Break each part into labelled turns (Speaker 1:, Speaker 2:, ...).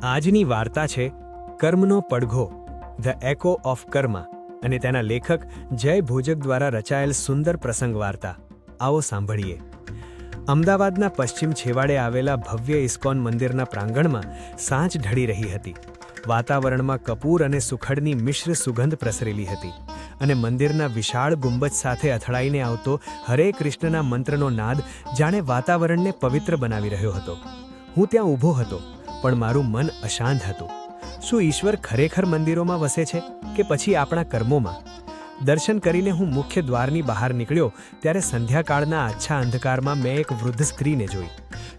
Speaker 1: આજની વાર્તા છે કર્મનો પડઘો, ધ એકો ઓફ કર્મા, અને તેના લેખક જય ભોજક દ્વારા રચાયેલ સુંદર પ્રસંગ વાર્તા. આવો સાંભળીએ. અમદાવાદના પશ્ચિમ છેવાડે આવેલા ભવ્ય ઇસ્કોન મંદિરના પ્રાંગણમાં સાંજ ઢળી રહી હતી. વાતાવરણમાં કપૂર અને સુખડની મિશ્ર સુગંધ પ્રસરેલી હતી, અને મંદિરના વિશાળ ગુંબજ સાથે અથડાઈને આવતો હરે કૃષ્ણના મંત્રનો નાદ જાણે વાતાવરણને પવિત્ર બનાવી રહ્યો હતો. હું ત્યાં ઊભો હતો, પણ મારું મન અશાંત હતું. શું ઈશ્વર ખરેખર મંદિરોમાં વસે છે કે પછી આપણા કર્મોમાં? દર્શન કરીને હું મુખ્ય દ્વારની બહાર નીકળ્યો ત્યારે સંધ્યાકાળના આછા અંધકારમાં મેં એક વૃદ્ધ સ્ત્રીને જોઈ.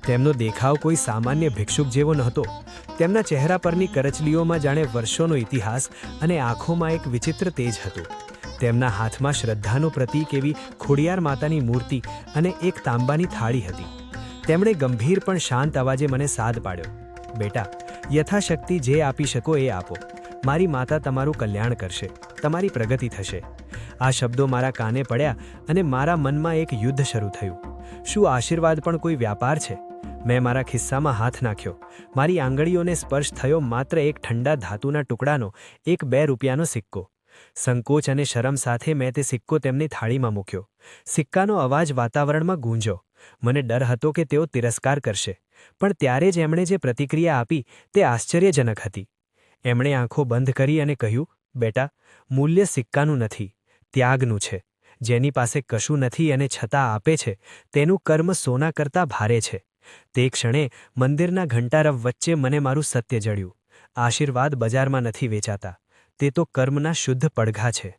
Speaker 1: તેમનો દેખાવ કોઈ સામાન્ય ભિક્ષુક જેવો નહોતો. તેમના ચહેરા પરની કરચલીઓમાં જાણે વર્ષોનો ઇતિહાસ અને આંખોમાં એક વિચિત્ર તેજ હતું. તેમના હાથમાં શ્રદ્ધાનું પ્રતીક એવી ખોડિયાર માતાની મૂર્તિ અને એક તાંબાની થાળી હતી. તેમણે ગંભીર પણ શાંત અવાજે મને સાદ પાડ્યો, બેટા, યથાશક્તિ જે આપી શકો એ આપો. મારી માતા તમારું કલ્યાણ કરશે, તમારી પ્રગતિ થશે. આ શબ્દો મારા કાને પડ્યા અને મારા મનમાં એક યુદ્ધ શરૂ થયું. શું આશીર્વાદ પણ કોઈ વ્યાપાર છે? મેં મારા ખિસ્સામાં હાથ નાખ્યો. મારી આંગળીઓને સ્પર્શ થયો માત્ર એક ઠંડા ધાતુના ટુકડાનો, એક 2 રૂપિયાનો સિક્કો. સંકોચ અને શરમ સાથે મેં તે સિક્કો તેમની થાળીમાં મૂક્યો. સિક્કાનો અવાજ વાતાવરણમાં ગૂંજ્યો. મને ડર હતો કે તેઓ તિરસ્કાર કરશે, પણ ત્યારે જ એમણે જે પ્રતિક્રિયા આપી તે આશ્ચર્યજનક હતી. એમણે આંખો બંધ કરી અને કહ્યું, બેટા, મૂલ્ય સિક્કાનું નથી, ત્યાગનું છે. જેની પાસે કશું નથી અને છતાં આપે છે, તેનું કર્મ સોના કરતાં ભારે છે. તે ક્ષણે મંદિરના ઘંટારવ વચ્ચે મને મારું સત્ય જડ્યું. આશીર્વાદ બજારમાં નથી વેચાતા, તે તો કર્મના શુદ્ધ પડઘા છે.